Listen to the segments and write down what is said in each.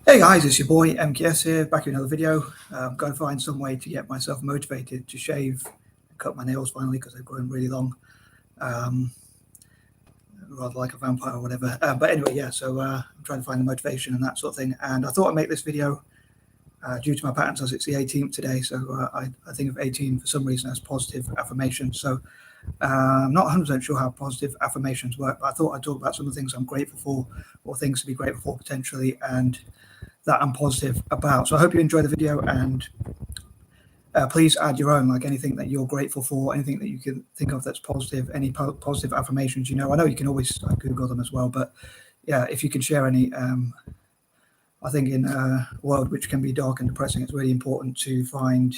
Hey guys, it's your boy M.K.S here, back with another video. I'm going to find some way to get myself motivated to shave and cut my nails finally because they've grown really long, um, rather like a vampire or whatever. But anyway, yeah, so I'm trying to find the motivation and that sort of thing. And I thought I'd make this video due to my patterns as it's the 18th today. So I think of 18 for some reason as positive affirmation. So I'm not 100% sure how positive affirmations work, but I thought I'd talk about some of the things I'm grateful for or things to be grateful for potentially, and that I'm positive about. So I hope you enjoy the video, and please add your own, like anything that you're grateful for, anything that you can think of that's positive, any positive affirmations. I know you can always Google them as well, but yeah, if you can share any. I think in a world which can be dark and depressing, it's really important to find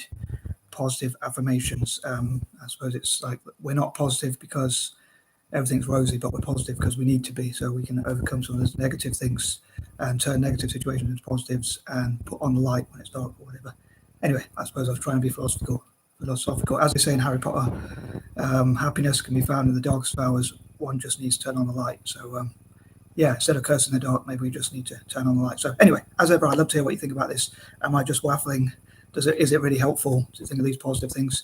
positive affirmations. I suppose it's like we're not positive because everything's rosy, but we're positive because we need to be, so we can overcome some of those negative things and turn negative situations into positives and put on the light when it's dark or whatever. Anyway, I suppose I was trying to be philosophical. As they say in Harry Potter, happiness can be found in the darkest of hours. One just needs to turn on the light. So yeah, instead of cursing the dark, maybe we just need to turn on the light. So anyway, as ever, I'd love to hear what you think about this. Am I just waffling? Is it really helpful to think of these positive things?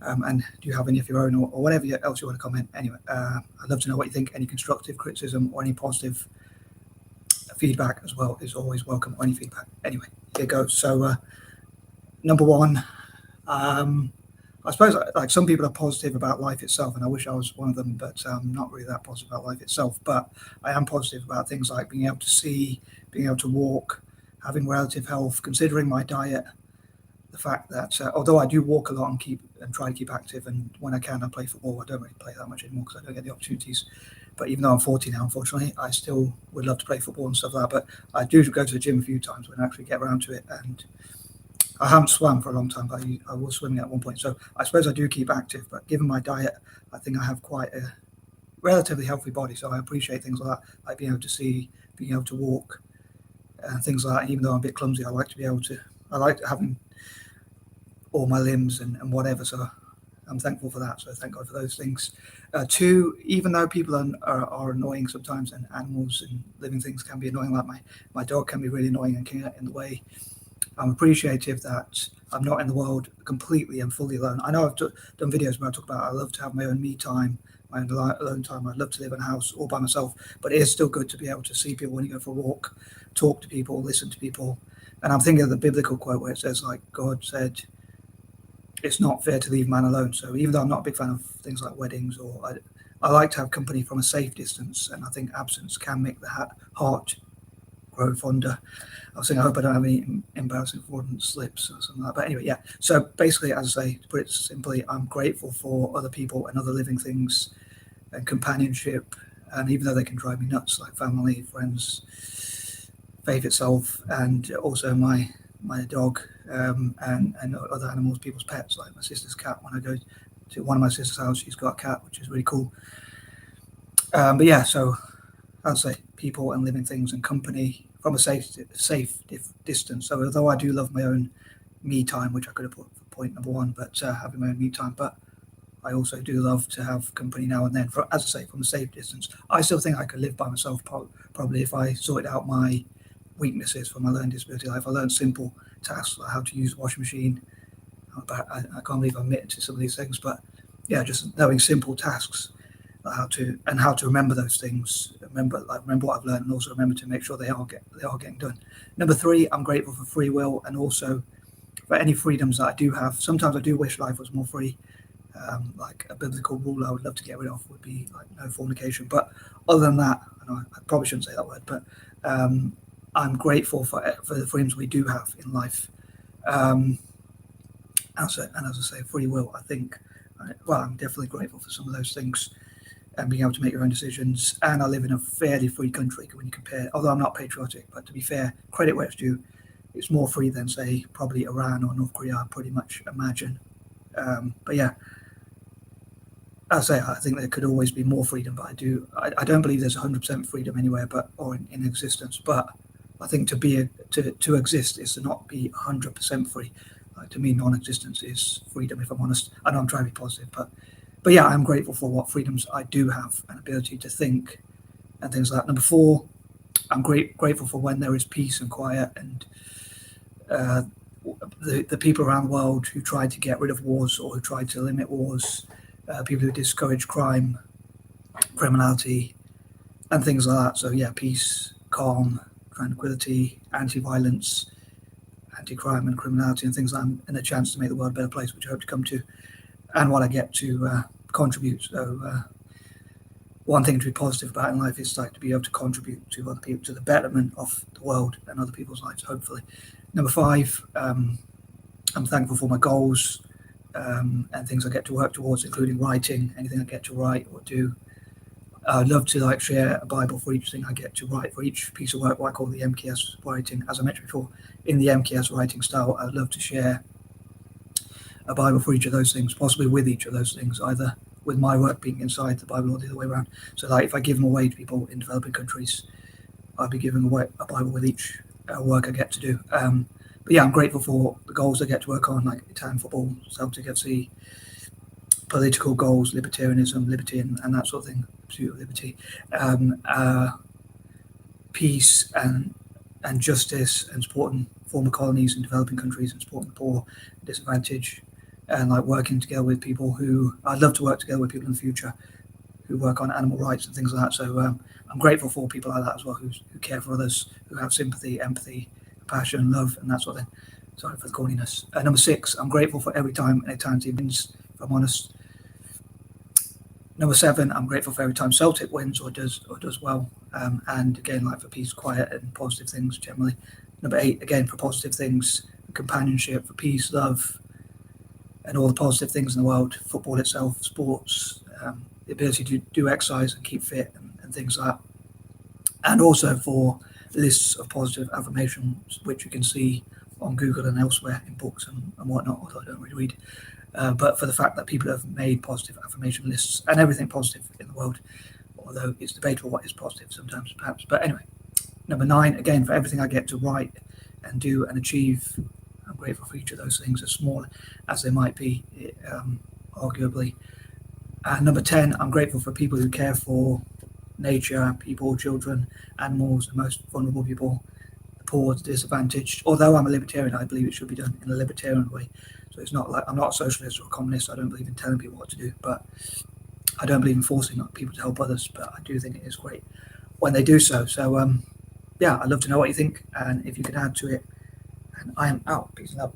And do you have any of your own, or whatever else you want to comment? Anyway, I'd love to know what you think. Any constructive criticism or any positive feedback as well is always welcome, or any feedback. Anyway, here goes. So number one, I suppose like some people are positive about life itself, and I wish I was one of them, but I'm not really that positive about life itself. But I am positive about things like being able to see, being able to walk, having relative health, considering my diet. The fact that although I do walk a lot and try to keep active, and when I can, I play football. I don't really play that much anymore because I don't get the opportunities. But even though I'm 40 now, unfortunately, I still would love to play football and stuff like that. But I do go to the gym a few times when I actually get around to it. And I haven't swam for a long time, but I was swimming at one point. So I suppose I do keep active. But given my diet, I think I have quite a relatively healthy body. So I appreciate things like that, like being able to see, being able to walk, and things like that. And even though I'm a bit clumsy, I like to be able to. I like having all my limbs and whatever. So I'm thankful for that. So thank God for those things. Two, even though people are annoying sometimes, and animals and living things can be annoying, like my dog can be really annoying and can get in the way, I'm appreciative that I'm not in the world completely and fully alone. I know I've done videos where I talk about I love to have my own me time, my own alone time. I'd love to live in a house all by myself, but it is still good to be able to see people when you go for a walk, talk to people, listen to people. And I'm thinking of the biblical quote where it says, like, God said, it's not fair to leave man alone. So even though I'm not a big fan of things like weddings, or I like to have company from a safe distance, and I think absence can make the heart grow fonder. I was saying I hope I don't have any embarrassing fraudulent slips or something like that. But anyway, yeah. So basically, as I say, to put it simply, I'm grateful for other people and other living things and companionship. And even though they can drive me nuts, like family, friends, faith itself, and also my dog, and other animals, people's pets, like my sister's cat. When I go to one of my sister's house, she's got a cat, which is really cool. But yeah, so I'll say people and living things and company from a safe distance. So although I do love my own me time, which I could have put for point number one, but having my own me time, but I also do love to have company now and then. As I say, from a safe distance, I still think I could live by myself probably if I sorted out my weaknesses for my learning disability. Like if I learned simple tasks like how to use a washing machine. I can't believe I admit to some of these things, but yeah, just knowing simple tasks, like how to remember those things, remember what I've learned, and also remember to make sure they are getting done. Number three, I'm grateful for free will, and also for any freedoms that I do have. Sometimes I do wish life was more free. Like a biblical rule I would love to get rid of would be like no fornication. But other than that, I probably shouldn't say that word, but I'm grateful for the freedoms we do have in life. And as I say, free will, I think, I'm definitely grateful for some of those things, and being able to make your own decisions. And I live in a fairly free country when you compare, although I'm not patriotic, but to be fair, credit where it's due, it's more free than, say, probably Iran or North Korea, I pretty much imagine. But yeah, as I say, I think there could always be more freedom, but I don't believe there's 100% freedom anywhere, or in existence. But I think to exist is to not be 100% free. Like, to me, non-existence is freedom, if I'm honest. I know I'm trying to be positive, but yeah, I'm grateful for what freedoms I do have, and ability to think and things like that. Number four, I'm grateful for when there is peace and quiet, and the people around the world who try to get rid of wars or who try to limit wars, people who discourage crime, criminality, and things like that. So yeah, peace, calm, tranquility, anti-violence, anti-crime and criminality and things like that, and a chance to make the world a better place, which I hope to come to, and what I get to contribute. So one thing to be positive about in life is like to be able to contribute to other people, to the betterment of the world and other people's lives, hopefully. Number 5, I'm thankful for my goals and things I get to work towards, including writing, anything I get to write or do. I'd love to like share a Bible for each thing I get to write, for each piece of work, what I call the M.K.S writing. As I mentioned before, in the M.K.S writing style, I'd love to share a Bible for each of those things, possibly with each of those things, either with my work being inside the Bible or the other way around. So like if I give them away to people in developing countries, I'll be giving away a Bible with each work I get to do. But yeah, I'm grateful for the goals I get to work on, like Italian football, Celtic FC, political goals, libertarianism, liberty, and that sort of thing, pursuit of liberty, peace and justice, and supporting former colonies and developing countries, and supporting the poor, disadvantaged, and like working together with people who I'd love to work together with people in the future who work on animal rights and things like that. So I'm grateful for people like that as well, who care for others, who have sympathy, empathy, passion, love, and that sort of thing. Sorry for the corniness. Number 6, I'm grateful for every time an Italian team wins, if I'm honest. Number 7, I'm grateful for every time Celtic wins or does well. And again, like for peace, quiet, and positive things generally. Number 8, again, for positive things, companionship, for peace, love, and all the positive things in the world, football itself, sports, the ability to do exercise and keep fit and things like that. And also for lists of positive affirmations, which you can see on Google and elsewhere in books and whatnot, although I don't really read. But for the fact that people have made positive affirmation lists and everything positive in the world, although it's debatable what is positive sometimes, perhaps. But anyway, number 9, again, for everything I get to write and do and achieve, I'm grateful for each of those things, as small as they might be, arguably. And number 10, I'm grateful for people who care for nature, people, children, animals, the most vulnerable people, the poor, the disadvantaged. Although I'm a libertarian, I believe it should be done in a libertarian way. So it's not like I'm not a socialist or a communist. I don't believe in telling people what to do, but I don't believe in forcing people to help others. But I do think it is great when they do so. So yeah, I'd love to know what you think, and if you can add to it. And I am out. Peace and love.